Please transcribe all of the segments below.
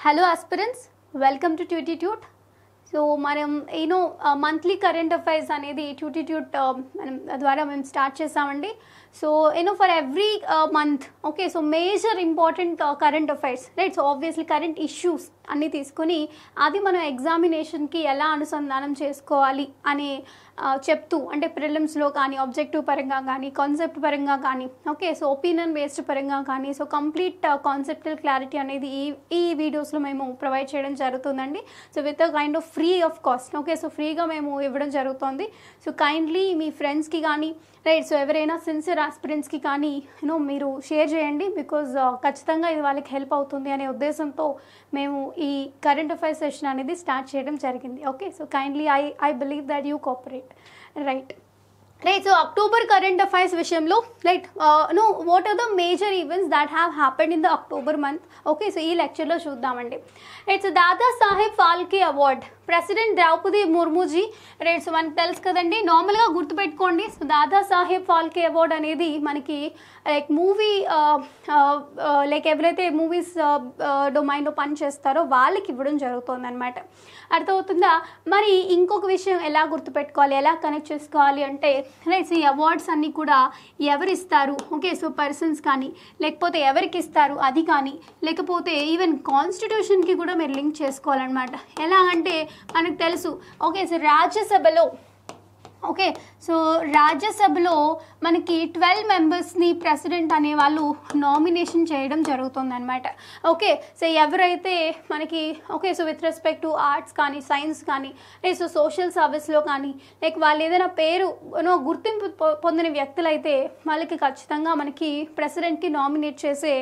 Hello aspirants, welcome to Tutitude. So మనం monthly current affairs అనేది ట్యూటిట్యూట్ ద్వారా మేము స్టార్ట్ చేసామండి. So for every month okay so major important current affairs right. So obviously current issues అన్నీ తీసుకొని అది మనం ఎగ్జామినేషన్కి ఎలా అనుసంధానం చేసుకోవాలి అని చెప్తూ, అంటే ప్రిలిమ్స్లో కానీ ఆబ్జెక్టివ్ పరంగా కానీ కాన్సెప్ట్ పరంగా కానీ ఓకే సో ఒపీనియన్ బేస్డ్ పరంగా కానీ సో కంప్లీట్ కాన్సెప్టల్ క్లారిటీ అనేది ఈ వీడియోస్లో మేము ప్రొవైడ్ చేయడం జరుగుతుందండి. So with a kind of free of cost okay so ఫ్రీగా మేము ఇవ్వడం జరుగుతుంది. సో కైండ్లీ మీ ఫ్రెండ్స్కి కానీ రైట్ సో ఎవరైనా సిన్సియర్ ఆస్పిరెంట్స్కి కానీ మీరు షేర్ చేయండి. బికాజ్ ఖచ్చితంగా ఇది వాళ్ళకి హెల్ప్ అవుతుంది అనే ఉద్దేశంతో మేము ఈ కరెంట్ అఫైర్స్ సెషన్ అనేది స్టార్ట్ చేయడం జరిగింది. Okay so kindly I believe that you cooperate right. So October current affairs విషయంలో right what are the major events that have happened in the October month okay so ఈ లెక్చర్లో చూద్దామండి. Right so Dada Saheb Phalke award president Droupadi Murmuji right. So మనకు తెలుసు కదండి, నార్మల్గా గుర్తుపెట్టుకోండి. So Dada Saheb Phalke award అనేది మనకి లైక్ మూవీ లైక్ ఎవరైతే మూవీస్ డొమైన్లో పని చేస్తారో వాళ్ళకి ఇవ్వడం జరుగుతుంది అనమాట. అర్థమవుతుందా? మరి ఇంకొక విషయం ఎలా గుర్తుపెట్టుకోవాలి, ఎలా కనెక్ట్ చేసుకోవాలి అంటే రైట్ ఈ అవార్డ్స్ అన్నీ కూడా ఎవరు ఇస్తారు ఓకే సో పర్సన్స్ కానీ, లేకపోతే ఎవరికి ఇస్తారు అది కానీ, లేకపోతే ఈవెన్ కాన్స్టిట్యూషన్కి కూడా మీరు లింక్ చేసుకోవాలన్నమాట. ఎలా అంటే మనకు తెలుసు ఓకే సో రాజ్యసభలో ఓకే సో రాజ్యసభలో మనకి 12 మెంబర్స్ని ప్రెసిడెంట్ అనేవాళ్ళు నామినేషన్ చేయడం జరుగుతుంది అనమాట. ఓకే సో ఎవరైతే మనకి okay so with respect to arts కానీ సైన్స్ కానీ సో సోషల్ సర్వీస్లో కానీ లైక్ వాళ్ళు ఏదైనా పేరు గుర్తింపు పొందిన వ్యక్తులైతే వాళ్ళకి ఖచ్చితంగా మనకి ప్రెసిడెంట్కి నామినేట్ చేసే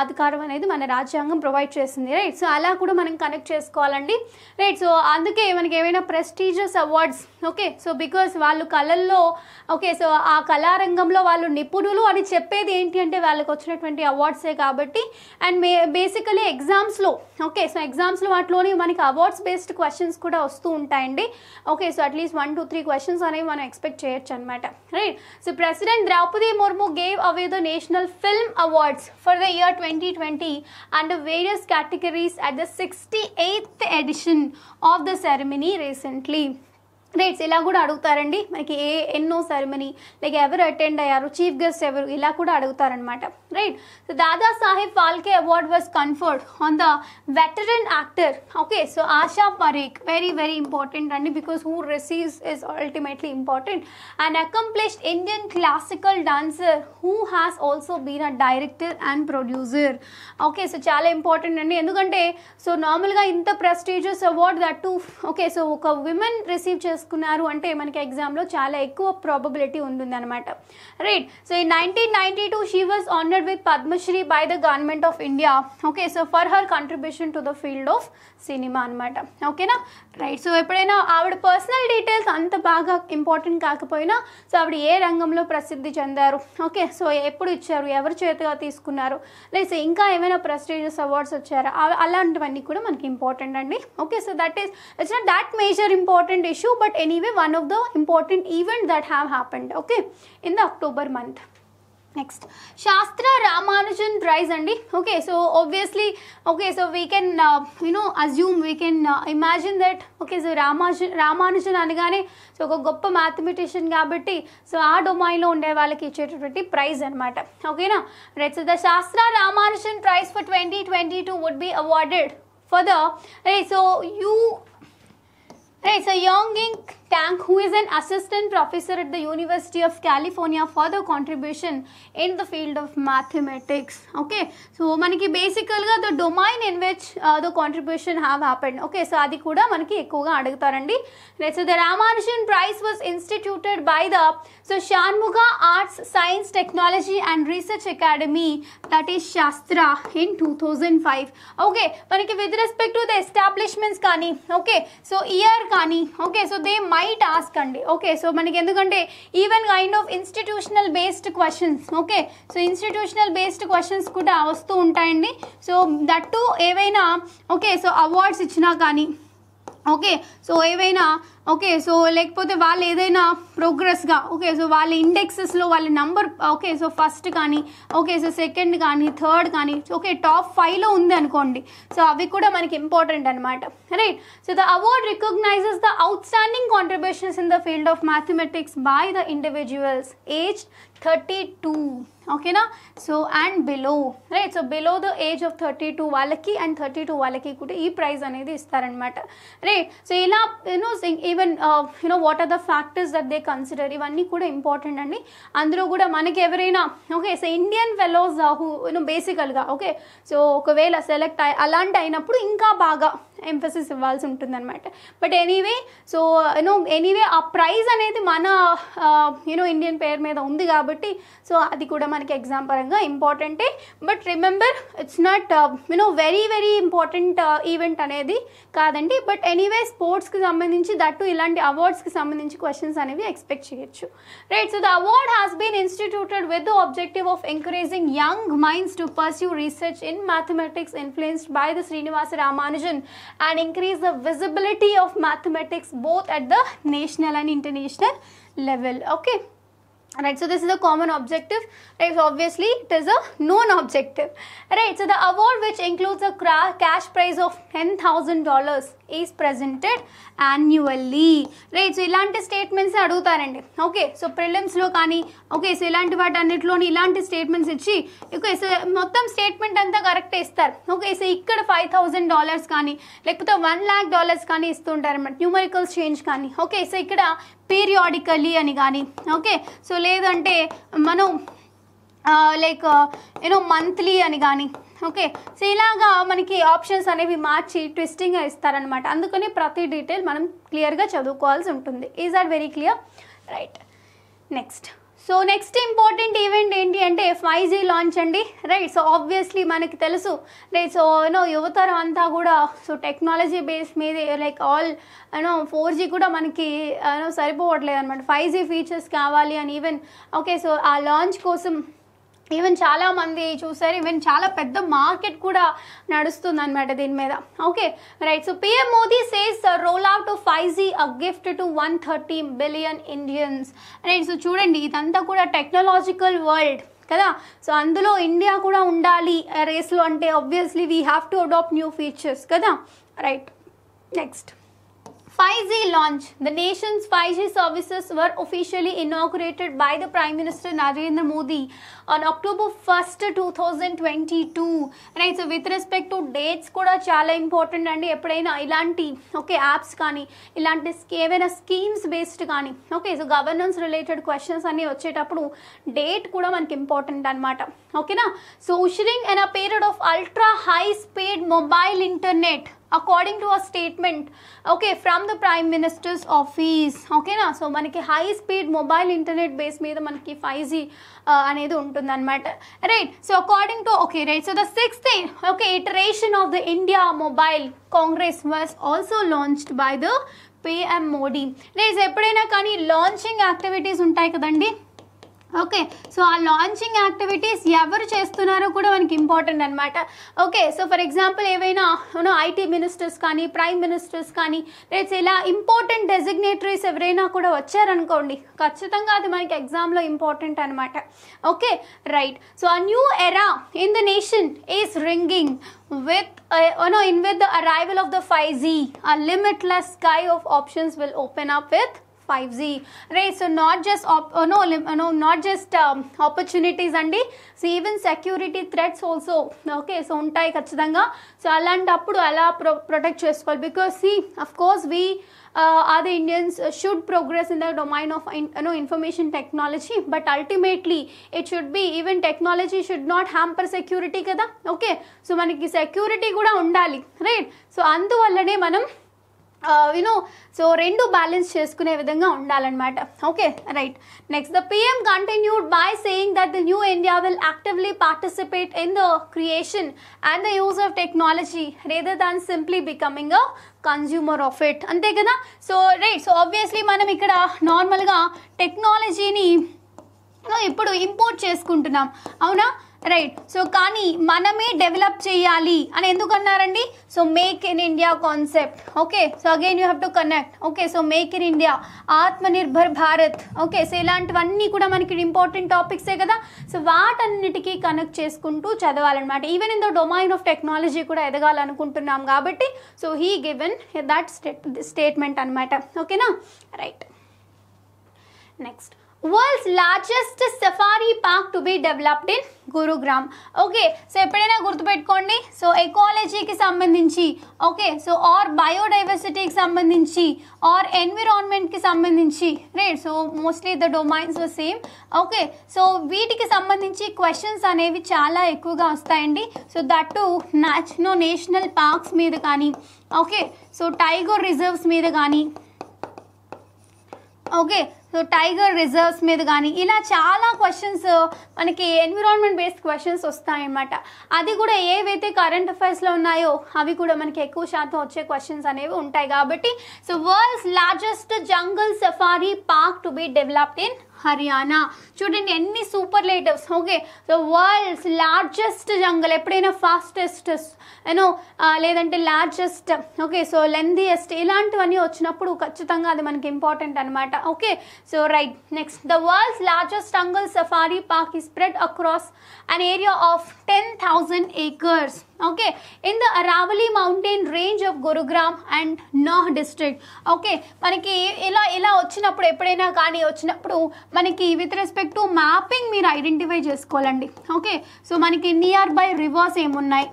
అధికారం అనేది మన రాజ్యాంగం ప్రొవైడ్ చేసింది రైట్. సో అలా కూడా మనం కనెక్ట్ చేసుకోవాలండి రైట్. సో అందుకే మనకి ఏమైనా prestigious awards okay so because వాళ్ళు కళల్లో ఓకే సో ఆ కళారంగంలో వాళ్ళు నిపుణులు అని చెప్పేది ఏంటి అంటే వాళ్ళకి వచ్చినటువంటి అవార్డ్సే కాబట్టి. అండ్ బేసికలీ ఎగ్జామ్స్లో ఓకే సో ఎగ్జామ్స్లో వాటిలోని మనకి అవార్డ్స్ బేస్డ్ క్వశ్చన్స్ కూడా వస్తూ ఉంటాయండి. Okay so at least 1 to 3 questions అనేవి మనం ఎక్స్పెక్ట్ చేయొచ్చు అనమాట right. So president Droupadi Murmu gave away the national film awards for the year 2020 under various categories at the 68th edition of the ceremony recently rights. ఇలా కూడా అడుగుతారండి మనకి ఎన్నో సెరమనీ లైక్ ఎవరు అటెండ్ అయ్యారు, చీఫ్ గెస్ట్ ఎవరు, ఇలా కూడా అడుగుతారనమాట right. So Dada Saheb Phalke award was conferred on the veteran actor okay so Asha Parekh. Very very important అండి because who receives is ultimately important. And accomplished Indian classical dancer who has also been a director and producer. Okay so చాలా important అండి, ఎందుకంటే so నార్మల్గా ఇంత prestigious award that okay so ఒక women receive చేసుకున్నారు అంటే మనకి ఎగ్జామ్లో చాలా ఎక్కువ ప్రాబబిలిటీ ఉంటుంది అనమాట right. So in 1992 she was honoured with Padma Shri by the government of India okay so for her contribution to the field of cinema అనమాట. ఓకేనా రైట్. సో ఎప్పుడైనా ఆవిడ పర్సనల్ డీటెయిల్స్ అంత బాగా ఇంపార్టెంట్ కాకపోయినా సో ఆవిడ ఏ రంగంలో ప్రసిద్ధి చెందారు ఓకే సో ఎప్పుడు ఇచ్చారు, ఎవరి చేతిగా తీసుకున్నారు, లేదా ఇంకా ఏమైనా ప్రెస్టీజియస్ అవార్డ్స్ వచ్చారా, అలాంటివన్నీ కూడా మనకి ఇంపార్టెంట్ అండి. Okay so that is it's not that major important issue but anyway one of the important event that have happened okay in the October month. Next, Shastra Ramanujan prize andi okay so obviously okay so we can assume we can imagine that okay so Ramanujan అనగానే so ఒక గొప్ప mathematician కాబట్టి so ఆ డొమైన్లో ఉండే వాళ్ళకి ఇచ్చేటటువంటి praise అనమాట. ఓకేనా right. So the SASTRA Ramanujan prize for 2022 would be awarded for the right so you right so Yonging Tang who is an assistant professor at the University of California for the contribution in the field of mathematics. Okay so maniki basically the domain in which the contribution have happened okay so adi kuda maniki ekkuva adugutarandi right. So the Ramanujan prize was instituted by the so Shanmuga Arts Science Technology and Research Academy that is Shastra in 2005. okay maniki with respect to the establishments kani okay so year kani okay so they might ask అండి okay so మనకి ఎందుకంటే even kind of institutional based questions okay so institutional based questions కూడా వస్తూ ఉంటాయండి. So that ఏవైనా okay so awards ఇచ్చినా కానీ okay so ఏవైనా ఓకే సో లేకపోతే వాళ్ళు ఏదైనా ప్రోగ్రెస్గా ఓకే సో వాళ్ళ ఇండెక్సెస్లో వాళ్ళ నంబర్ ఓకే సో ఫస్ట్ కానీ ఓకే సో సెకండ్ కానీ థర్డ్ కానీ ఓకే టాప్ 5లో ఉంది అనుకోండి, సో అవి కూడా మనకి ఇంపార్టెంట్ అనమాట, right. So the award recognises the outstanding contributions in the field of mathematics by the individuals age 32 ఓకేనా. So and below, right. So below the age of 32 వాళ్ళకి and 32 వాళ్ళకి కూడా ఈ ప్రైజ్ అనేది ఇస్తారనమాట, రైట్. సో ఇలా even what are the factors that they consider, ఇవన్నీ కూడా ఇంపార్టెంట్ అండి. అందులో కూడా మనకి ఎవరైనా ఓకే సో ఇండియన్ ఫెలోస్ బేసికల్గా ఓకే సో ఒకవేళ సెలెక్ట్ అలాంటి అయినప్పుడు ఇంకా బాగా ఎంఫసిస్ ఇవ్వాల్సి ఉంటుందన్నమాట. బట్ ఎనీవే సో ఎనీవే ఆ ప్రైజ్ అనేది మన ఇండియన్ పేరు మీద ఉంది కాబట్టి సో అది కూడా మనకి ఎగ్జామ్ పరంగా ఇంపార్టెంటే. But remember it's not very very important event అనేది కాదండి. బట్ ఎనీవే స్పోర్ట్స్కి సంబంధించి దట్టు ఇలాంటి అవార్డ్స్కి సంబంధించి క్వశ్చన్స్ అనేవి ఎక్స్పెక్ట్ చేయొచ్చు, right. So the award has been instituted with the objective of encouraging young minds to pursue research in mathematics influenced by the Srinivasa Ramanujan and increase the visibility of mathematics both at the national and international level, okay, right. So this is a common objective, right. So obviously it is a known objective, right. So the award which includes a cash prize of $10,000 is presented annually, right. So ఇలాంటి statements అడుగుతారండి, okay. So ప్రిలిమ్స్లో కానీ okay so ఇలాంటి వాటి అన్నిటిలోని ఇలాంటి statements ఇచ్చి okay so మొత్తం statement అంతా correct ఇస్తారు, ఓకే. సో ఇక్కడ $5,000 కానీ లేకపోతే $1,00,000 కానీ ఇస్తుంటారు అన్నమాట, న్యూమరికల్స్ చేంజ్ కానీ, ఓకే. సో ఇక్కడ పీరియాడికల్లీ అని కానీ ఓకే సో లేదంటే మనం లైక్ మంత్లీ అని కానీ ఓకే. సో ఇలాగా మనకి ఆప్షన్స్ అనేవి మార్చి ట్విస్టింగ్గా ఇస్తారనమాట. అందుకని ప్రతి డీటెయిల్ మనం క్లియర్గా చదువుకోవాల్సి ఉంటుంది. Is are very clear, right. Next so next important event ఏంటి అంటే 5G లాంచ్ అండి, రైట్. సో ఆబ్వియస్లీ మనకి తెలుసు, రైట్. సో యువతరం అంతా కూడా సో టెక్నాలజీ బేస్ మీద లైక్ ఆల్ 4G కూడా మనకి సరిపోవట్లేదు అనమాట, 5G ఫీచర్స్ కావాలి అని ఈవెన్ ఓకే సో ఆ లాంచ్ కోసం ఈవెన్ చాలామంది చూసారు, ఈవెన్ చాలా పెద్ద మార్కెట్ కూడా నడుస్తుంది అనమాట దీని మీద, okay, right. So PM Modi says roll out to 5G a gift to 130 billion Indians, right. So చూడండి ఇదంతా కూడా టెక్నాలజికల్ వరల్డ్ కదా, సో అందులో ఇండియా కూడా ఉండాలి రేస్లో అంటే obviously we have to adapt new features కదా, right. Next 5G launch. The nation's 5G services were officially inaugurated by the Prime Minister Narendra Modi on October 1st, 2022. Right, so with respect to dates కూడా చాలా important అండి. ఎప్పుడైనా ఇలాంటి okay apps కానీ ఇలాంటి ఏవైనా schemes based కానీ okay so governance related questions అన్నీ వచ్చేటప్పుడు డేట్ కూడా మనకి ఇంపార్టెంట్ అనమాట, ఓకేనా. So ushering in a period of ultra high speed mobile internet according to a statement okay from the Prime Minister's office, ఓకేనా. సో మనకి high speed mobile internet base మీద మనకి 5G అనేది ఉంటుంది అనమాట, right. So according to okay right so the 6th okay iteration of the India mobile Congress was also launched by the PM Modi, right. ఎప్పుడైనా కానీ launching activities ఉంటాయి కదండి, ఓకే. సో ఆ లాంచింగ్ యాక్టివిటీస్ ఎవరు చేస్తున్నారో కూడా మనకి ఇంపార్టెంట్ అనమాట, ఓకే. సో ఫర్ ఎగ్జాంపుల్ ఏవైనా ఐటీ మినిస్టర్స్ కానీ ప్రైమ్ మినిస్టర్స్ కానీ రైట్స్ ఇలా ఇంపార్టెంట్ డెసిగ్నేటరీస్ ఎవరైనా కూడా వచ్చారనుకోండి ఖచ్చితంగా అది మనకి ఎగ్జామ్లో ఇంపార్టెంట్ అనమాట, okay, right. So a new era in the nation is ringing with with the arrival of the 5G. A limitless sky of options will open up with 5G, right. So not just not just opportunities andi, so even security threats also okay so ఉంటాయి ఖచ్చితంగా. So అలాంటప్పుడు అలా protect చేసుకోవాలి, because see of course we other Indians should progress in the domain of information technology, but ultimately it should be even technology should not hamper security కదా, okay. So మనకి security కూడా ఉండాలి, right. So అందువల్లనే మనం so రెండు balance చేసుకునే విధంగా ఉండాలన్నమాట, okay, right. Next the PM continued by saying that the new India will actively participate in the creation and the use of technology rather than simply becoming a consumer of it, అంతే కదా. So right so obviously మనం ఇక్కడ నార్మల్గా టెక్నాలజీని ఇప్పుడు import చేసుకుంటున్నాం, అవునా, right. So కానీ మనమే డెవలప్ చేయాలి అని ఎందుకు అన్నారండి? So make in India concept. Okay, so again you have to connect. Okay, so make in India, Atmanirbhar Bharat. Okay, so ఇలాంటివన్నీ కూడా మనకి ఇంపార్టెంట్ టాపిక్సే కదా. సో వాటన్నిటికీ కనెక్ట్ చేసుకుంటూ చదవాలన్నమాట. Even in the domain of technology కూడా ఎదగాలనుకుంటున్నాం కాబట్టి so he given that statement అనమాట. ఓకేనా, right. Next, world's largest safari park to be developed in Gurugram. Okay, so ఎప్పుడైనా గుర్తుపెట్టుకోండి, సో ఎకాలజీకి సంబంధించి, ఓకే, సో ఆర్ బయోడైవర్సిటీకి సంబంధించి, ఆర్ ఎన్విరాన్మెంట్కి సంబంధించి, right. So mostly the domains same. Okay, so వీటికి సంబంధించి క్వశ్చన్స్ అనేవి చాలా ఎక్కువగా వస్తాయండి. So that to national parks మీద కానీ, ఓకే, సో టైగర్ రిజర్వ్స్ మీద కానీ, ఓకే, సో టైగర్ రిజర్వ్స్ మీద కానీ ఇలా చాలా క్వశ్చన్స్ మనకి ఎన్విరాన్మెంట్ బేస్డ్ క్వశ్చన్స్ వస్తాయన్నమాట. అది కూడా ఏవైతే కరెంట్ అఫైర్స్లో ఉన్నాయో అవి కూడా మనకి ఎక్కువ శాతం వచ్చే క్వశ్చన్స్ అనేవి ఉంటాయి కాబట్టి so world's largest jungle safari park to be developed in Haryana. చూడండి ఎన్ని superlatives. Okay, so world's largest jungle, ఎప్పుడైనా ఫాస్టెస్ట్ యూనో లేదంటే లార్జెస్ట్, ఓకే, సో లెందియెస్ట్ ఇలాంటివన్నీ వచ్చినప్పుడు ఖచ్చితంగా అది మనకి ఇంపార్టెంట్ అనమాట. Okay, so right. Next, the world's largest jungle safari park is spread across an area of 10,000 acres. Okay, in the Aravalli mountain range of Gurugram and Noh district. Okay, మనకి ఇలా వచ్చినప్పుడు ఎప్పుడైనా కానీ వచ్చినప్పుడు మనకి విత్ రెస్పెక్ట్ టు మ్యాపింగ్ మీరు identify చేసుకోవాలండి. Okay, so మనకి నియర్ బై రివర్స్ ఏమున్నాయి,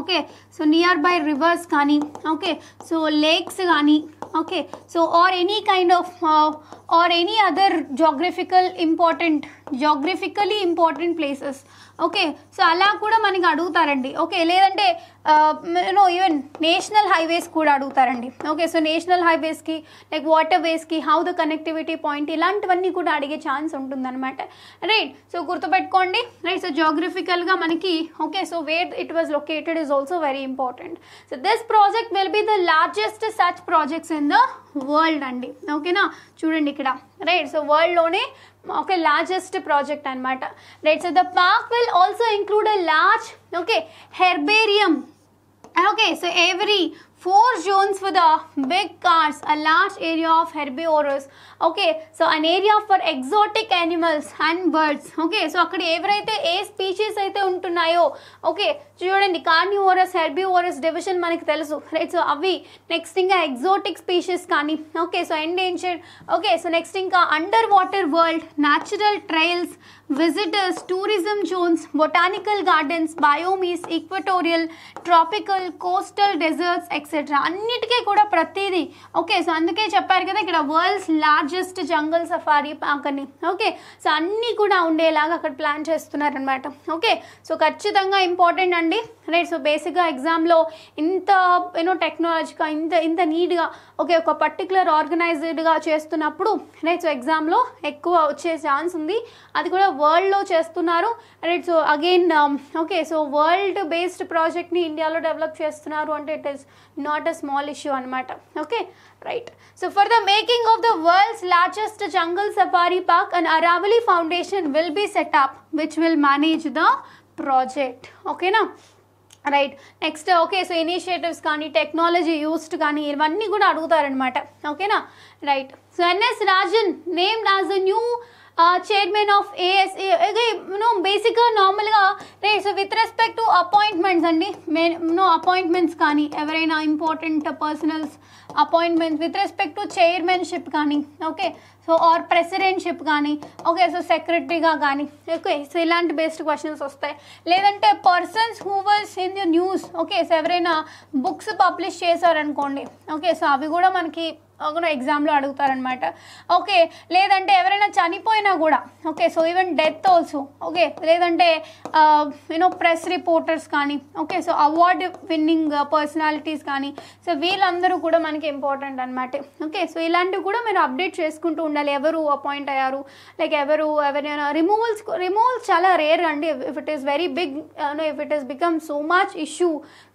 okay, so near by reverse కానీ, ఓకే, సో లేక్స్ కానీ, okay, so are any kind of or any other geographically important places. Okay, so అలా కూడా మనకి అడుగుతారండి. ఓకే, లేదంటే ఈవెన్ నేషనల్ హైవేస్ కూడా అడుగుతారండి. ఓకే, సో నేషనల్ హైవేస్కి లైక్ వాటర్ వేస్కి హౌ ద కనెక్టివిటీ పాయింట్ ఇలాంటివన్నీ కూడా అడిగే ఛాన్స్ ఉంటుందన్నమాట. రైట్, సో గుర్తుపెట్టుకోండి. రైట్, సో జాగ్రఫికల్గా మనకి okay, so where it was located is also very important. So this project will be the largest such projects in the world అండి. ఓకేనా, చూడండి ఇక్కడ. రైట్, సో వరల్డ్లోనే ఓకే లార్జెస్ట్ ప్రాజెక్ట్ అనమాట. Right, so the park will also include a large okay herbarium. Okay, so every 4 zones for the big cars, a large area of herbivores. Okay, so an area for exotic animals and birds. Okay, so అక్కడ ఎవరైతే ఏ species అయితే ఉంటున్నాయో okay చూడండి carnivorous herbivorous division మనకి తెలుసు. Right, so అవి next ఇంకా ఎగ్జోటిక్ స్పీషీస్ కానీ okay, so endangered. Okay, so next ఇంకా under water world, natural trails, visitors, tourism zones, botanical gardens, biomes, equatorial, tropical, coastal deserts etcetera అన్నిటికీ కూడా ప్రతిదీ. ఓకే, సో అందుకే చెప్పారు కదా ఇక్కడ world's largest jungle safari park అని. ఓకే, సో అన్నీ కూడా ఉండేలాగా అక్కడ ప్లాన్ చేస్తున్నారనమాట. ఓకే, సో ఖచ్చితంగా ఇంపార్టెంట్ అండి. రైట్, సో బేసిక్గా ఎగ్జామ్లో ఇంత టెక్నాలజీగా ఇంత నీట్గా ఓకే ఒక పర్టికులర్ ఆర్గనైజ్డ్గా చేస్తున్నప్పుడు రైట్, సో ఎగ్జామ్లో ఎక్కువ వచ్చే ఛాన్స్ ఉంది. అది కూడా వరల్డ్లో చేస్తున్నారు. Right, so again okay, so world based ప్రాజెక్ట్ని ఇండియాలో డెవలప్ చేస్తున్నారు అంటే it is not a small issue అనమాట. Okay, right. So for the making of the world's largest jungle safari park and Aravali foundation will be set up which will manage the project. ఓకేనా, right. Next okay, so initiatives కానీ technology used కానీ ఇవన్నీ కూడా అడుగుతారనమాట. ఓకేనా, right. So N S Rajan named as the new chairman of ASA. బేసిక్గా నార్మల్గా right, so with respect to appointments అండి అపాయింట్మెంట్స్ కానీ ఎవరైనా important personals appointments with respect to chairmanship కానీ ఓకే, సో ఆర్ ప్రెసిడెంట్షిప్ కానీ ఓకే, సో సెక్రటరీగా కానీ ఓకే, సో ఇలాంటి బేస్డ్ క్వశ్చన్స్ వస్తాయి. లేదంటే persons who was in the news okay, so ఎవరైనా బుక్స్ పబ్లిష్ చేశారనుకోండి ఓకే, సో అవి కూడా మనకి ఎగ్జామ్లో అడుగుతారనమాట. ఓకే, లేదంటే ఎవరైనా చనిపోయినా కూడా okay, so even death also okay, లేదంటే ప్రెస్ రిపోర్టర్స్ కానీ okay, so award winning personalities కానీ సో వీళ్ళందరూ కూడా మనకి ఇంపార్టెంట్ అనమాట. ఓకే, సో ఇలాంటివి కూడా మీరు అప్డేట్ చేసుకుంటూ ఉండాలి. ఎవరు అపాయింట్ అయ్యారు, లైక్ ఎవరైనా రిమూవల్స్ చాలా రేర్ అండి. If it is very big if it is become so much issue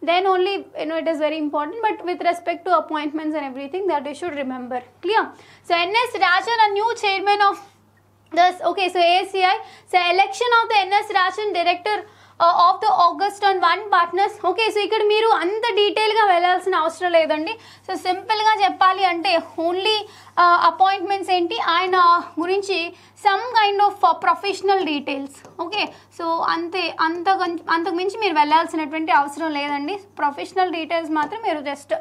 then only it is very important, but with respect to appointments and everything that you should remember. Clear? So NS Rajan, a new chairman of Thus, okay, so ASCI, so election of the NS Ration director of the August on 1 partners. Okay, so ఇక్కడ మీరు అంత డీటెయిల్గా వెళ్ళాల్సిన అవసరం లేదండి. So సింపుల్గా చెప్పాలి అంటే ఓన్లీ అపాయింట్మెంట్స్ ఏంటి, ఆయన గురించి some kind of professional details. Okay, so అంతకు మించి మీరు వెళ్ళాల్సినటువంటి అవసరం లేదండి. ప్రొఫెషనల్ డీటెయిల్స్ మాత్రం మీరు జస్ట్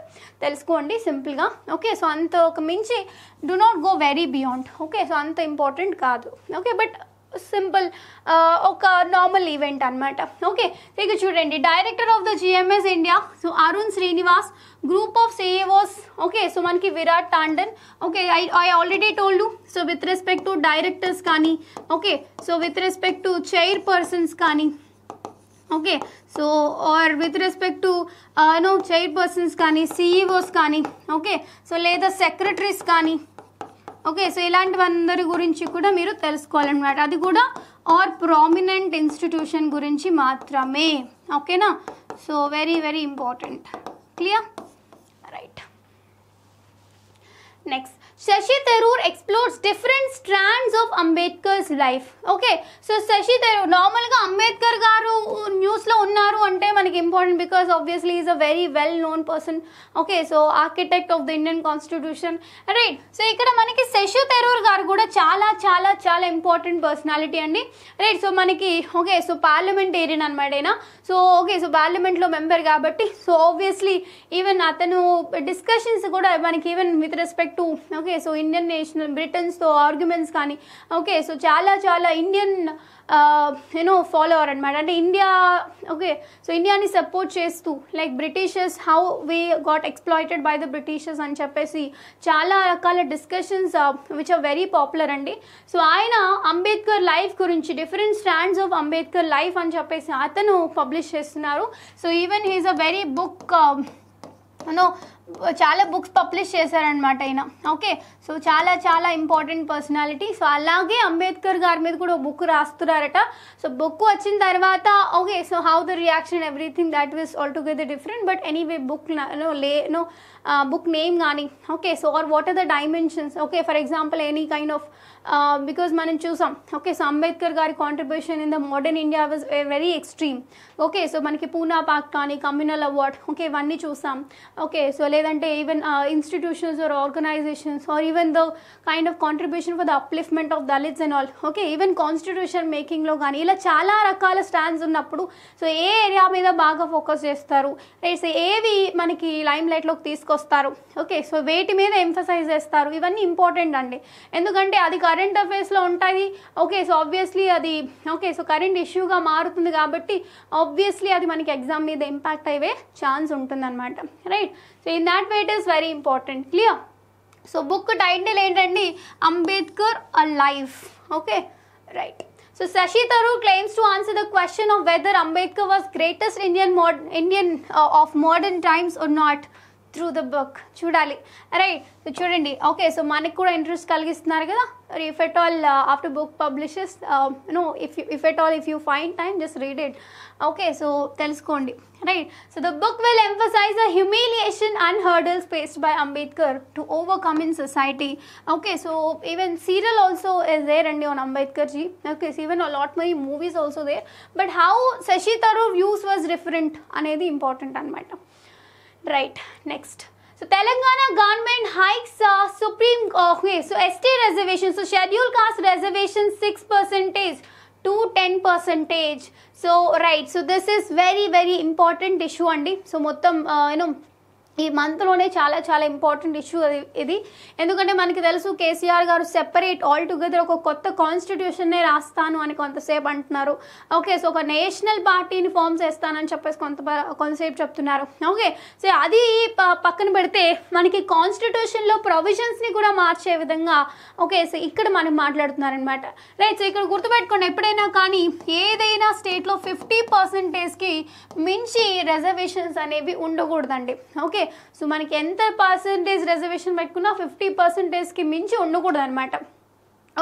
తెలుసుకోండి సింపుల్గా. ఓకే, సో అంతకు మించి do not go very beyond. Okay, so అంత ఇంపార్టెంట్ కాదు. ఓకే, బట్ సింపుల్ ఒక నార్మల్ ఈవెంట్ అనమాట. ఓకే, ఇక చూడండి, director of the GMS India so Arun Srinivas, group of CEOs. Okay, so మనకి Virat Tandon. Okay, I already told you. So with respect to directors కానీ, okay, so with respect to chair persons కానీ, okay, so or with respect to chair persons కానీ, CEOs కానీ, okay, so లేదా secretaries కానీ, okay, so ఇలాంటివందరి గురించి కూడా మీరు తెలుసుకోవాలన్నమాట. అది కూడా ఆర్ ప్రామినెంట్ ఇన్స్టిట్యూషన్ గురించి మాత్రమే. ఓకేనా, so very very important. Clear? Right. Next, Shashi Tharoor explores different strands of Ambedkar's life. Okay, so Shashi Tharoor నార్మల్గా అంబేద్కర్ గారు న్యూస్లో ఉన్నారు అంటే మనకి important because obviously is a very well known person. Okay, so architect of the Indian constitution, right. So ఇక్కడ మనకి శశి థరూర్ గారు కూడా చాలా చాలా చాలా ఇంపార్టెంట్ పర్సనాలిటీ అండి, రైట్. సో మనకి ఓకే, సో పార్లమెంటేరియన్ అనమాట అయినా. సో ఓకే, సో పార్లమెంట్లో మెంబర్ కాబట్టి సో ఆబ్వియస్లీ ఈవెన్ అతను డిస్కషన్స్ కూడా మనకి even with respect to okay, so Indian national బ్రిటన్స్తో ఆర్గ్యుమెంట్స్ కానీ, ఓకే, సో చాలా చాలా ఇండియన్ ఫాలోవర్ అనమాట. అంటే ఇండియా ఓకే, సో ఇండియాని సపోర్ట్ చేస్తూ like Britishers how we got exploited by the Britishers అని చెప్పేసి చాలా రకాల discussions which are very popular అండి. సో ఆయన అంబేద్కర్ లైఫ్ గురించి different stands of Ambedkar life అని చెప్పేసి అతను పబ్లిష్ చేస్తున్నారు. So even he is a very book చాలా బుక్స్ పబ్లిష్ చేశారనమాట ఆయన. ఓకే, సో చాలా చాలా ఇంపార్టెంట్ పర్సనాలిటీ. సో అలాగే అంబేద్కర్ గారి మీద కూడా బుక్ రాస్తున్నారట. సో బుక్ వచ్చిన తర్వాత okay, so how the reaction everything that is all together different, but anyway book book name కానీ, okay, so or what are the dimensions. Okay, for example any kind of because మనం చూసాం okay, so Ambedkar గారి contribution in the modern India was very extreme. Okay, so మనకి Poona pact కానీ communal award okay ఇవన్నీ చూసాం. Okay, so లేదంటే even institutions or organisations or even the kind of contribution for the upliftment of Dalits and all. Okay, even constitution మేకింగ్లో కానీ ఇలా చాలా రకాల స్టాండ్స్ ఉన్నప్పుడు సో ఏ ఏరియా మీద బాగా ఫోకస్ చేస్తారు, సో ఏవి మనకి లైమ్ లైట్లోకి తీసుకొస్తారు, ఓకే, సో వేటి మీద ఎంఫసైజ్ చేస్తారు, ఇవన్నీ ఇంపార్టెంట్ అండి. ఎందుకంటే అది కరెంట్ అఫైర్స్లో ఉంటుంది. ఓకే, సో ఆబ్వియస్లీ అది ఓకే, సో కరెంట్ ఇష్యూగా మారుతుంది కాబట్టి ఆబ్వియస్లీ అది మనకి ఎగ్జామ్ మీద ఇంపాక్ట్ అయ్యే ఛాన్స్ ఉంటుందన్నమాట, right. So in that way it is very important. Clear? So book title ఏంటండి, Ambedkar a life. Okay, right. So Shashi Tharoor claims to answer the question of whether Ambedkar was greatest Indian of modern times or not through the book. చూడాలి, right. So చూడండి, okay, so మనకి కూడా interest కలిగిస్తున్నారు కదా. If at all after book publishes if at all if you find time just read it. Okay, so తెలుసుకోండి, right. So the book will emphasise the humiliation and hurdles faced by Ambedkar to overcome in society. Okay, so even serial also is there అండి on Ambedkar ji. Okay, so even lot many movies also there, but how Shashi Tharoor views was different అనేది important అనమాట, right. Next, so Telangana government hikes supreme okay, so ST reservation, so scheduled caste reservation 6% to 10%. So right, so this is very very important issue andi. So mottam ఈ మంత్లోనే చాలా చాలా important issue ఇది. ఎందుకంటే మనకి తెలుసు కేసీఆర్ గారు separate all together ఒక కొత్త కాన్స్టిట్యూషన్నే రాస్తాను అని కొంతసేపు అంటున్నారు. ఓకే, సో ఒక నేషనల్ పార్టీని ఫామ్ చేస్తానని చెప్పేసి కొంతసేపు చెప్తున్నారు. ఓకే, సో అది పక్కన పెడితే మనకి కాన్స్టిట్యూషన్లో ప్రొవిజన్స్ని కూడా మార్చే విధంగా ఓకే, సో ఇక్కడ మనం మాట్లాడుతున్నారనమాట, రైట్. సో ఇక్కడ గుర్తుపెట్టుకోండి, ఎప్పుడైనా కానీ ఏదైనా స్టేట్లో 50%కి మించి రిజర్వేషన్స్ అనేవి ఉండకూడదండి. ఓకే, సో మనకి ఎంత పర్సెంటేజ్ రిజర్వేషన్ పెట్టుకున్నా 50%కి మించి ఉండకూడదు అనమాట.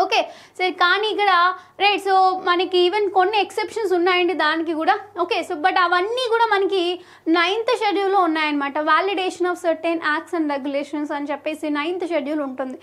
ఓకే. సో కానీ ఇక్కడ రైట్. సో మనకి ఈవెన్ కొన్ని ఎక్సెప్షన్స్ ఉన్నాయండి దానికి కూడా. ఓకే. సో బట్ అవన్నీ కూడా మనకి 9th షెడ్యూల్లో ఉన్నాయన్నమాట. Validation of certain acts and regulations అని చెప్పేసి 9th షెడ్యూల్ ఉంటుంది.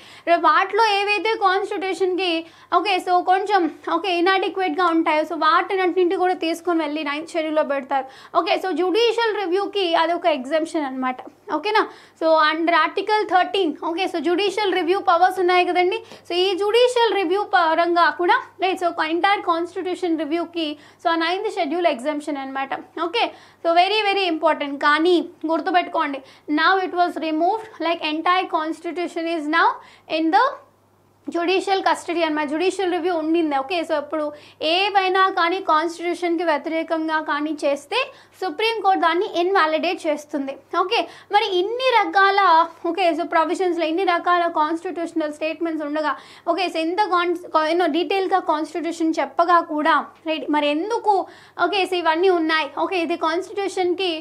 వాటిలో ఏవైతే కాన్స్టిట్యూషన్కి ఓకే సో కొంచెం ఓకే ఇన్అడిక్వేట్గా ఉంటాయో సో వాటినన్నింటి కూడా తీసుకొని వెళ్ళి 9th షెడ్యూల్లో పెడతారు. ఓకే. సో జ్యుడిషియల్ రివ్యూకి అది ఒక ఎగ్జామ్షన్ అనమాట. ఓకేనా. So under article 13 okay so judicial review powers ఉన్నాయి కదండి. సో ఈ జ్యుడిషియల్ రివ్యూ పరంగా కూడా రైట్. సో ఎంటైర్ కాన్స్టిట్యూషన్ రివ్యూకి సో 9th షెడ్యూల్ ఎగ్జామ్షన్ అనమాట. Okay. So very very important. కానీ గుర్తుపెట్టుకోండి, now it was removed like entire constitution is now in the judicial custody అనమాట. జ్యుడిషియల్ రివ్యూ ఉండింది. Okay. So ఇప్పుడు ఏవైనా కానీ కాన్స్టిట్యూషన్కి వ్యతిరేకంగా కానీ చేస్తే సుప్రీంకోర్టు దాన్ని ఇన్వాలిడేట్ చేస్తుంది. ఓకే. మరి ఇన్ని రకాల ఓకే సో ప్రొవిజన్స్లో ఇన్ని రకాల కాన్స్టిట్యూషనల్ స్టేట్మెంట్స్ ఉండగా ఓకే సో ఇంత డీటెయిల్గా కాన్స్టిట్యూషన్ చెప్పగా కూడా రైట్ మరి ఎందుకు ఓకే సో ఇవన్నీ ఉన్నాయి. ఓకే. ఇది కాన్స్టిట్యూషన్కి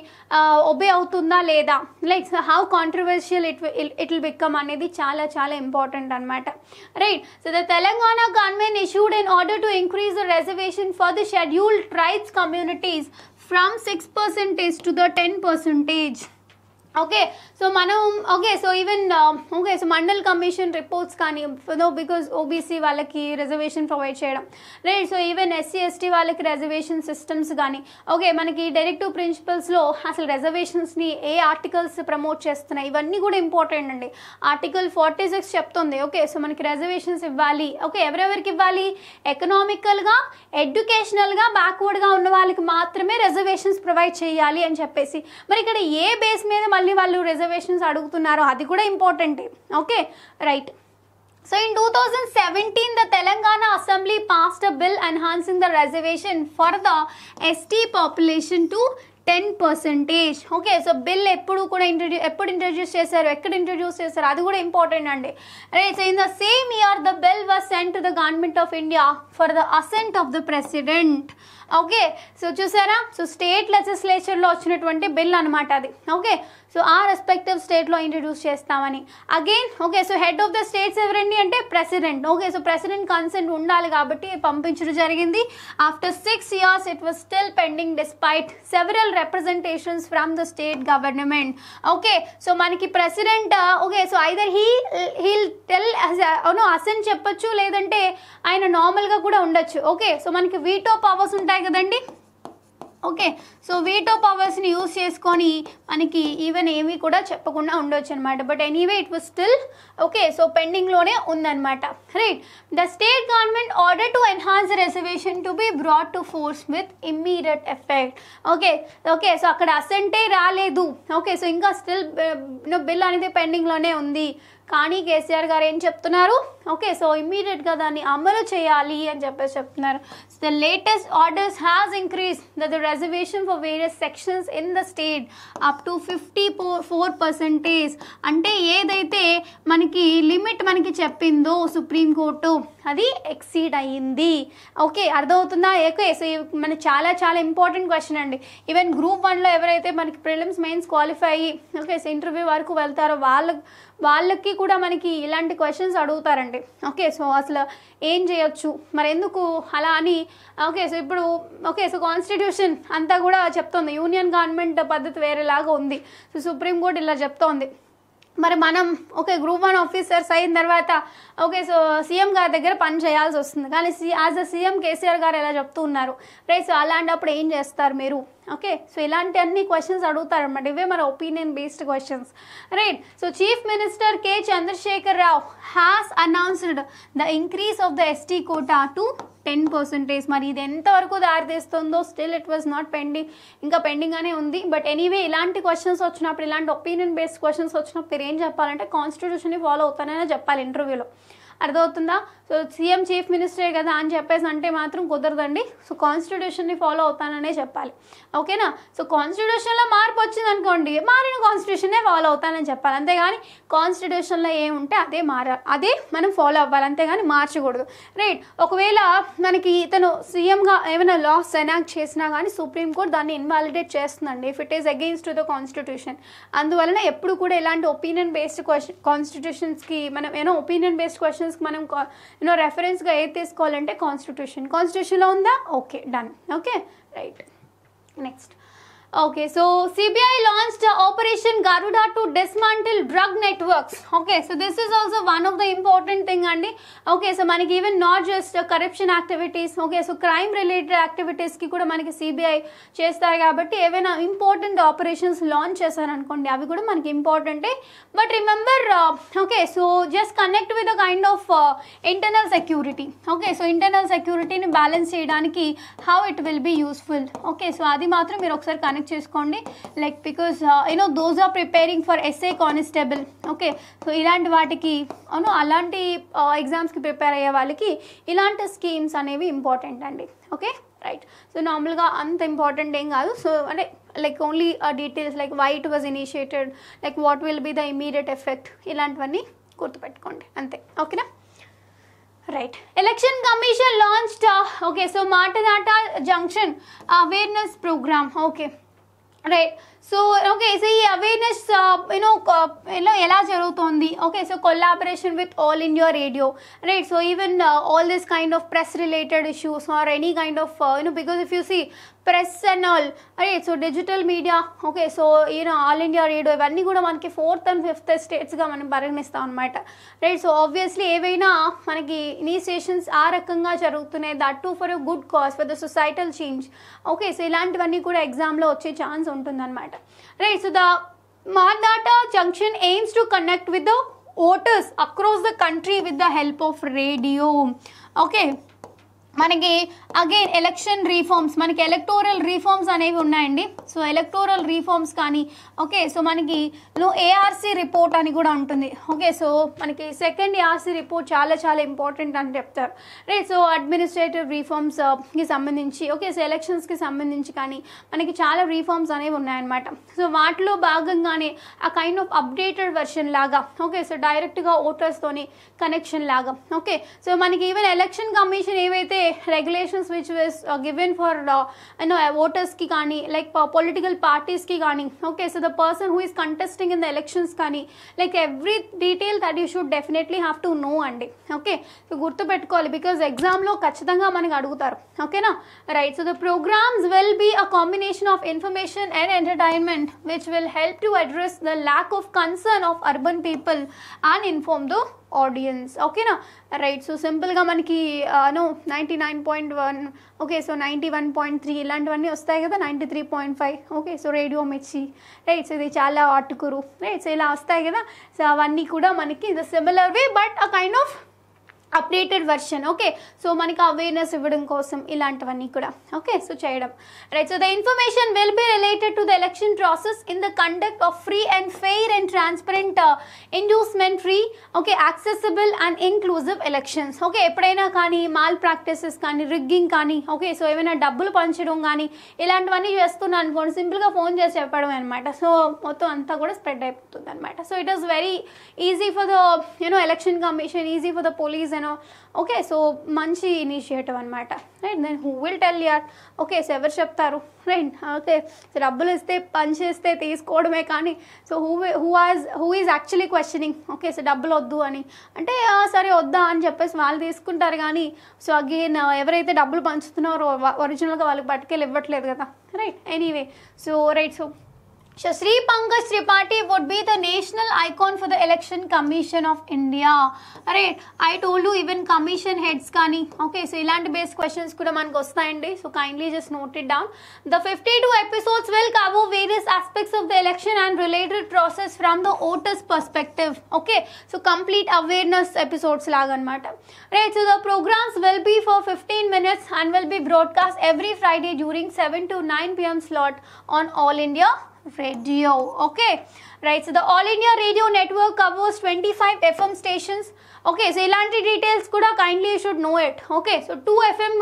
ఒబే అవుతుందా లేదా, like how controversial it will become అనేది చాలా చాలా ఇంపార్టెంట్ అనమాట. Right. So the Telangana government issued an order to increase the reservation for the scheduled tribes communities from 6% to the 10%. Okay. So మనం okay so even okay so mandal commission reports కానీ because OBC వాళ్ళకి reservation provide చేయడం right. So even SC ST వాళ్ళకి reservation systems కానీ okay మనకి directive ప్రిన్సిపల్స్లో అసలు రిజర్వేషన్స్ని ఏ articles promote చేస్తున్నాయి ఇవన్నీ కూడా ఇంపార్టెంట్ అండి. ఆర్టికల్ 46 చెప్తుంది ఓకే సో మనకి రిజర్వేషన్స్ ఇవ్వాలి. ఓకే. ఎవరెవరికి ఇవ్వాలి? ఎకనామికల్గా ఎడ్యుకేషనల్గా బ్యాక్వర్డ్గా ఉన్న వాళ్ళకి మాత్రమే రిజర్వేషన్స్ ప్రొవైడ్ చేయాలి అని చెప్పేసి. మరి ఇక్కడ ఏ బేస్ మీద మళ్ళీ వాళ్ళు రిజర్వేషన్స్ అడుగుతున్నారో అది కూడా ఇంపార్టెంటే. Okay. Right. So in 2017, the Telangana Assembly passed a bill enhancing the reservation for the ST population to 10%. Okay. So bill ఎప్పుడు ఇంట్రడ్యూస్ చేశారు, ఎక్కడ ఇంట్రడ్యూస్ చేశారు అది కూడా ఇంపార్టెంట్ అండి. Right. So in the same year the bill was sent to the government of India for the assent of the president. Okay. So చూసారా. So state లెజిస్లేచర్లో వచ్చినటువంటి బిల్ అనమాట అది. ఓకే. సో ఆ రెస్పెక్టివ్ స్టేట్లో ఇంట్రడ్యూస్ చేస్తామని again. Okay. So head of the states ఎవరండి అంటే president. Okay. So president consent ఉండాలి కాబట్టి పంపించడం జరిగింది. After 6 years it was still pending despite several representations from the state government. Okay. So మనకి president okay so either he'll tell assent చెప్పొచ్చు లేదంటే ఆయన నార్మల్గా కూడా ఉండొచ్చు. ఓకే. సో మనకి వీటో పవర్స్ ఉంటాయి కదండి. ఓకే. సో వీటో పవర్స్ని యూజ్ చేసుకొని మనకి ఈవెన్ ఏమీ కూడా చెప్పకుండా ఉండొచ్చు అనమాట. But anyway it was still okay so పెండింగ్లోనే ఉందన్నమాట. Right. The state government order to enhance reservation to be brought to force with immediate effect. Okay. Okay. So అక్కడ అసెంటే రాలేదు. ఓకే. సో ఇంకా స్టిల్ బిల్ అనేది పెండింగ్లోనే ఉంది. కానీ కేసీఆర్ గారు ఏం చెప్తున్నారు? ఓకే. సో ఇమ్మీడియట్గా దాన్ని అమలు చేయాలి అని చెప్పేసి చెప్తున్నారు. So the latest orders has increase the reservation for various sections in the state up to 54%. అంటే ఏదైతే మనకి లిమిట్ మనకి చెప్పిందో సుప్రీంకోర్టు అది ఎక్సీడ్ అయ్యింది. ఓకే. అర్థమవుతుందా? ఓకే. సో మన చాలా చాలా ఇంపార్టెంట్ క్వశ్చన్ అండి. ఈవెన్ గ్రూప్ 1లో ఎవరైతే మనకి ప్రిలిమ్స్ మెయిన్స్ క్వాలిఫై అయ్యి ఓకే సో ఇంటర్వ్యూ వరకు వెళ్తారో వాళ్ళకి కూడా మనకి ఇలాంటి క్వశ్చన్స్ అడుగుతారండి. ఓకే. సో అసలు ఏం చేయొచ్చు మరి ఎందుకు అలా అని. ఓకే. సో ఇప్పుడు ఓకే సో కాన్స్టిట్యూషన్ అంతా కూడా చెప్తోంది యూనియన్ గవర్నమెంట్ పద్ధతి వేరేలాగా ఉంది. సో సుప్రీంకోర్టు ఇలా చెప్తోంది. మరి మనం ఓకే గ్రూప్ 1 ఆఫీసర్స్ అయిన తర్వాత ఓకే సో సీఎం గారి దగ్గర పని చేయాల్సి వస్తుంది. కానీ యాజ్ అ సీఎం కేసీఆర్ గారు ఎలా చెప్తూ ఉన్నారు రైట్. సో అలాంటప్పుడు ఏం చేస్తారు మీరు? ఓకే. సో ఇలాంటి అన్ని క్వశ్చన్స్ అడుగుతారన్నమాట. ఇవే మన opinion based questions. Right. So chief minister K Chandrasekhar Rao has announced the increase of the ST quota to 10%. మరి ఇది ఎంతవరకు దారితీస్తుందో still it was not pending, ఇంకా పెండింగ్గానే ఉంది. బట్ ఎనీవే ఇలాంటి క్వశ్చన్స్ వచ్చినప్పుడు ఇలాంటి ఒపీనియన్ బేస్డ్ క్వశ్చన్స్ వచ్చినప్పుడు ఏం చెప్పాలంటే కాన్స్టిట్యూషన్ని ఫాలో అవుతాననే చెప్పాలి ఇంటర్వ్యూలో. అర్థమవుతుందా? సో సీఎం చీఫ్ మినిస్టరే కదా అని చెప్పేసి అంటే మాత్రం కుదరదండి. సో కాన్స్టిట్యూషన్ని ఫాలో అవుతాననే చెప్పాలి. ఓకేనా? సో కాన్స్టిట్యూషన్లో మార్పు వచ్చింది అనుకోండి, మారిన కాన్స్టిట్యూషన్నే ఫాలో అవుతానని చెప్పాలి. అంతేగాని కాన్స్టిట్యూషన్లో ఏముంటే అదే మనం ఫాలో అవ్వాలి, అంతేగాని మార్చకూడదు. రైట్. ఒకవేళ మనకి ఇతను సీఎంగా ఏమైనా లాస్ ఎనాక్ట్ చేసినా కానీ సుప్రీంకోర్టు దాన్ని ఇన్వాలిడేట్ చేస్తుందండి if it is against to the constitution. అందువలన ఎప్పుడు కూడా ఇలాంటి ఒపీనియన్ బేస్డ్ కాన్స్టిట్యూషన్స్కి మనం ఒపీనియన్ బేస్డ్ క్వశ్చన్స్ ఎలక్షన్స్కి మనం రెఫరెన్స్గా ఏది తీసుకోవాలంటే కాన్స్టిట్యూషన్లో ఉందా, okay done. Okay right. Next okay, so CBI launched Operation Garuda to dismantle drug networks. Okay, so this is also one of the important thing andi. Okay, so manaki even not just corruption activities, okay, so crime related activities ki kuda manaki CBI chestaru kabatti evaina important operations launch chesaru anukondi avi kuda manaki important. But remember okay, so just connect with the kind of internal security. Okay, so internal security ni balance cheyadaniki how it will be useful. Okay, so adi matram meer okkar connect చేసుకోండి, like because those are preparing for SI constable. Okay, so ఇలాంటి వాటికి అలాంటి ఎగ్జామ్స్కి prepare అయ్యే వాళ్ళకి ఇలాంటి schemes అనేవి important అండి. Okay right. సో నార్మల్గా అంత ఇంపార్టెంట్ ఏం కాదు. సో అంటే like only details like why it was initiated, like what will be the immediate effect, ఇలాంటివన్నీ గుర్తుపెట్టుకోండి అంతే. ఓకేనా right. Election commission launched okay, so Matadata junction awareness programme. Okay right. So okay, so ఈ awareness ఎలా జరుగుతుంది. Okay, so collaboration with all India radio, right. So even all this kind of press related issues or any kind of because if you see press and all, right. So digital media, okay, so all India radio ఇవన్నీ కూడా మనకి 4th and 5th స్టేట్స్గా మనం పరిగణిస్తాం అనమాట, right. So obviously ఏవైనా మనకి initiations ఆ రకంగా జరుగుతున్నాయి, that to for a good cause for the societal change. Okay, so ఇలాంటివన్నీ కూడా ఎగ్జామ్లో వచ్చే ఛాన్స్ ఉంటుందన్నమాట, right. So the Matadata Junction aims to connect with the voters across the country with the help of radio. Okay, మనకి again election reforms, మనకి electoral reforms అనేవి ఉన్నాయండి. So electoral reforms కానీ, ఓకే, సో మనకి ARC report అని కూడా ఉంటుంది. Okay, so మనకి సెకండ్ ఏఆర్సీ రిపోర్ట్ చాలా చాలా ఇంపార్టెంట్ అని చెప్తారు, రైట్. సో అడ్మినిస్ట్రేటివ్ రీఫార్మ్స్కి సంబంధించి, ఓకే, సో ఎలక్షన్స్కి సంబంధించి కానీ మనకి చాలా రీఫార్మ్స్ అనేవి ఉన్నాయన్నమాట. సో వాటిలో భాగంగానే ఆ కైండ్ ఆఫ్ అప్డేటెడ్ వెర్షన్ లాగా, ఓకే, సో డైరెక్ట్గా ఓటర్స్తోని కనెక్షన్ లాగా. ఓకే, సో మనకి ఈవెన్ ఎలక్షన్ కమిషన్ ఏవైతే regulations which was given for voters ki kani, like political parties ki kani, okay, so the person who is contesting in the elections kani, like every detail that you should definitely have to know andi. Okay, so gurtu pettukovali because exam lo kachithanga manaki adugutaru. Okay na, right. So the programs will be a combination of information and entertainment which will help to address the lack of concern of urban people and inform the audience. ఓకేనా right. So సింపుల్గా మనకి 99.1, okay, so 91.3 ఇలాంటివన్నీ వస్తాయి కదా, 93.5, okay, so radio మిర్చి, right. So ఇది చాలా ఆటుకురు, right. So ఇలా వస్తాయి కదా. సో అవన్నీ కూడా మనకి the similar way but a kind of updated version. Okay, so మనకి అవేర్నెస్ ఇవ్వడం కోసం ఇలాంటివన్నీ కూడా, ఓకే, సో చేయడం, right. So the information will be related to the election process in the conduct of free and fair and transparent inducement free, okay, accessible and inclusive elections. Okay, ఎప్పుడైనా కానీ mall practices కానీ, rigging కానీ, okay, so ఏమైనా డబ్బులు పంచడం కానీ ఇలాంటివన్నీ చేస్తున్నాను అనుకోండి, సింపుల్గా ఫోన్ చేసి చెప్పడం అనమాట. సో మొత్తం అంతా కూడా స్ప్రెడ్ అయిపోతుంది అనమాట. So it is very easy for the election commission, easy for the police. Okay, so మంచి ఇనిషియేటివ్ అనమాట, right. Then who will tell యార్, ఓకే, సో ఎవరు చెప్తారు, రైట్. ఓకే, సో డబ్బులు ఇస్తే పని చేస్తే తీసుకోవడమే కానీ, so who is actually questioning, okay, so డబ్బులు వద్దు అని అంటే సరే వద్దా అని చెప్పేసి వాళ్ళు తీసుకుంటారు కానీ, సో అగైన్ ఎవరైతే డబ్బులు పంచుతున్నారో ఒరిజినల్గా వాళ్ళకి పట్టుకెళ్ళి ఇవ్వట్లేదు కదా, right. Anyway, so right. So Sri Pankaj Tripathi would be the national icon for the Election Commission of India. Alright, I told you even commission heads kani. Okay, so ilanti based questions kuda manaku vastayandi. So kindly just note it down. The 52 episodes will cover various aspects of the election and related process from the voters' perspective. Okay, so complete awareness episodes laga anamata. Right, so the programs will be for 15 minutes and will be broadcast every Friday during 7 to 9 p.m. slot on All India Radio. Okay, right. So the All India Radio network covers 25 FM stations. Okay, so ilanti details kuda kindly you should know it. Okay, so 2 FM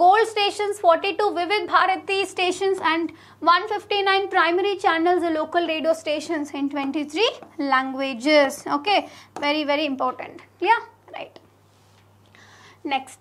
gold stations, 42 Vivid Bharati stations and 159 primary channels, local radio stations in 23 languages. Okay, very very important. Yeah, right. Next,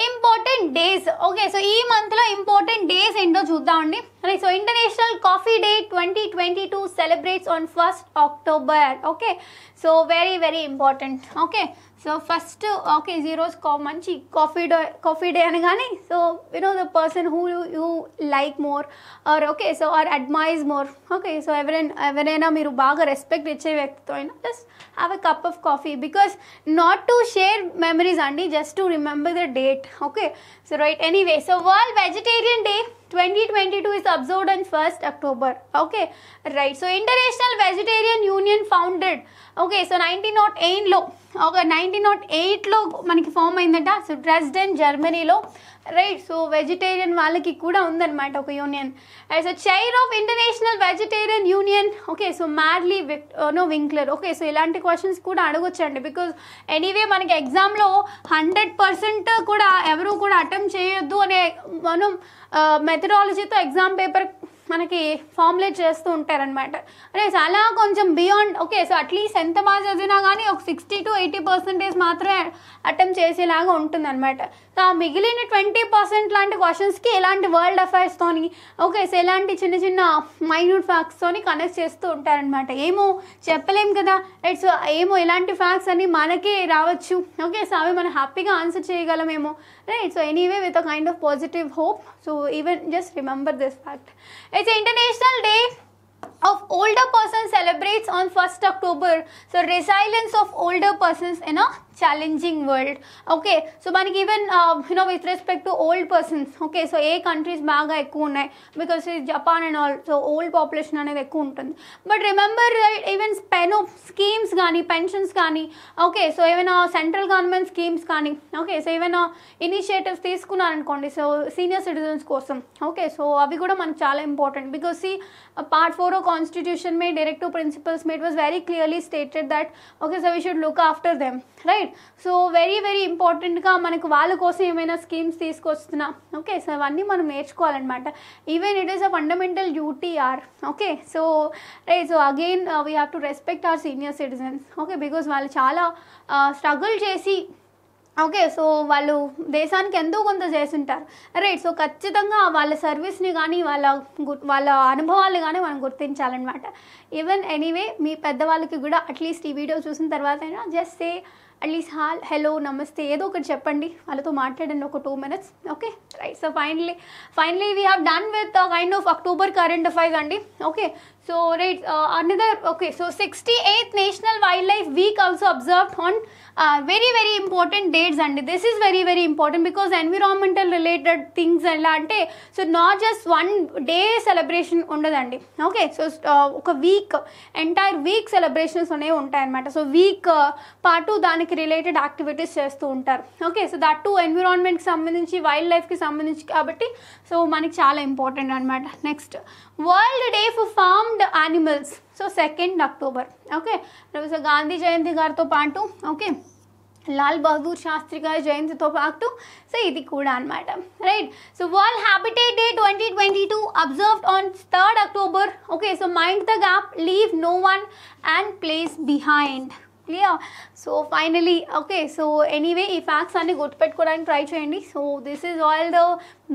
important days. Okay, so ee month lo important days endo chuddamandi. Right, so International Coffee Day 2022 celebrates on 1st October. Okay, so very important. Okay, so first okay zeros manchi coffee day anagani, so you know the person who you like more or okay so or admires more. Okay, so ఎవరైనా మీరు బాగా respect ఇచ్చే వ్యక్తితో అయినా just have a cup of coffee, because not to share memories అండి, just to remember the date. Okay, so right, anyway, so World Vegetarian Day 2022 is observed on 1st October. Okay, right, so International Vegetarian Union founded, okay, so 1908 లో okay 1908 లో మనకి form అయిందట, so Dresden జర్మనీలో. Right, so vegetarian వాళ్ళకి కూడా ఉందన్నమాట ఒక union. So chair of international vegetarian union, okay, so Marly Winckler. Okay, so ఇలాంటి క్వశ్చన్స్ కూడా అడగొచ్చండి, బికాజ్ ఎనీవే మనకి ఎగ్జామ్లో 100% కూడా ఎవరు కూడా అటెంప్ట్ చేయొద్దు అనే మనం మెథడాలజీతో ఎగ్జామ్ పేపర్ మనకి ఫార్ములేట్ చేస్తూ ఉంటారనమాట. అంటే చాలా కొంచెం బియాండ్. ఓకే, సో అట్లీస్ట్ ఎంత బాగా చదివినా కానీ ఒక 60 to 80% మాత్రమే అటెంప్ట్ చేసేలాగా ఉంటుందన్నమాట. సో ఆ మిగిలిన 20% లాంటి క్వశ్చన్స్కి ఇలాంటి వరల్డ్ అఫైర్స్తోని ఓకే సో ఇలాంటి చిన్న చిన్న మైన్యూట్ ఫ్యాక్ట్స్తోని కనెక్ట్ చేస్తూ ఉంటారనమాట. ఏమో చెప్పలేం కదా, రైట్, సో ఏమో ఇలాంటి ఫ్యాక్ట్స్ అన్ని మనకే రావచ్చు. ఓకే, సో అవి మనం హ్యాపీగా ఆన్సర్ చేయగలమేమో. Right, so anyway with a kind of positive hope, so even just remember this fact. It's International Day of Older Persons celebrates on 1st October. So resilience of older persons in a challenging world. Okay, so మనకి even with respect to old persons, okay, so A countries బాగా ఎక్కువ ఉన్నాయి, because Japan and all, so old population అనేది ఎక్కువ ఉంటుంది. But remember even schemes కానీ pensions కానీ okay so ఏమైనా సెంట్రల్ గవర్నమెంట్ స్కీమ్స్ కానీ ఓకే సో ఏమైనా ఇనిషియేటివ్స్ తీసుకున్నారనుకోండి సో సీనియర్ సిటిజన్స్ కోసం, ఓకే సో అవి కూడా మనకు చాలా important. Because Part 4 of Constitution में directive principles में it was very clearly stated that okay so we should look after them, right? So very important గా మనకు వాళ్ళ కోసం ఏమైనా స్కీమ్స్ తీసుకొస్తున్నా ఓకే సో అవన్నీ మనం నేర్చుకోవాలన్నమాట. Even it is a fundamental duty or okay so right, so again we have to respect our senior citizens. Okay, because వాళ్ళు చాలా స్ట్రగుల్ చేసి ఓకే సో వాళ్ళు దేశానికి ఎంతో కొంత చేస్తుంటారు. రైట్, సో ఖచ్చితంగా వాళ్ళ సర్వీస్ని కానీ వాళ్ళ అనుభవాలు కానీ మనం గుర్తించాలన్నమాట. ఈవెన్ ఎనీవే మీ పెద్దవాళ్ళకి కూడా అట్లీస్ట్ ఈ వీడియో చూసిన తర్వాత అయినా జస్ట్ సే అట్లీస్ట్ హలో నమస్తే ఏదో ఒకటి చెప్పండి, వాళ్ళతో మాట్లాడండి ఒక 2 minutes. Okay, right, so finally we have done with kind of October current affairs అండి. Okay, so right another okay so 68th national wildlife week also observed on very important dates అండి. This is very important because environmental related things ఎలా అంటే so not just 1 day celebration ఉండదండి. Okay, so ఒక week entire week celebrations అనేవి ఉంటాయన్నమాట. So weak పాటు దానికి related activities చేస్తూ ఉంటారు. ఓకే, సో దట్ టు ఎన్విరాన్మెంట్కి సంబంధించి వైల్డ్ లైఫ్కి సంబంధించి కాబట్టి సో మనకి చాలా ఇంపార్టెంట్ అనమాట. Next world day for farmed animals, so 2nd October. Okay, so Gandhi Jayanti గారితో పాటు ఓకే లాల్ బహదూర్ శాస్త్రి గారి జయంతితో పాటు సో ఇది కూడా అనమాట. Right, so world habitat day 2022 observed on 3rd October. Okay, so mind the gap, leave no one and place behind. Clear, so finally okay so anyway ఈ facts అన్ని గుర్తుపెట్టుకోవడానికి ట్రై చేయండి. So this is all the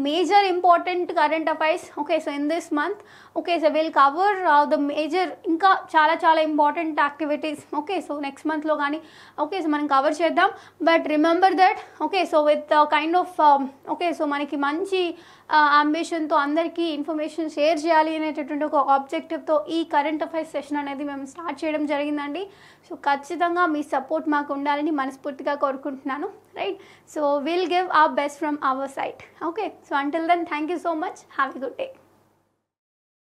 major important current affairs. Okay, so in this month okay so will cover the major ఇంకా చాలా important activities. Okay, so next మంత్లో కానీ okay so మనం cover చేద్దాం. But remember that okay so with kind of okay so మనకి మంచి అంబిషన్తో అందరికీ information share చేయాలి అనేటటువంటి ఒక ఆబ్జెక్టివ్తో ఈ కరెంట్ అఫైర్స్ సెషన్ అనేది మేము స్టార్ట్ చేయడం జరిగిందండి. సో ఖచ్చితంగా మీ సపోర్ట్ మాకు ఉండాలని మనస్ఫూర్తిగా కోరుకుంటున్నాను. Right, so will give our best from our side. Okay, so until then thank you so much, have a good day.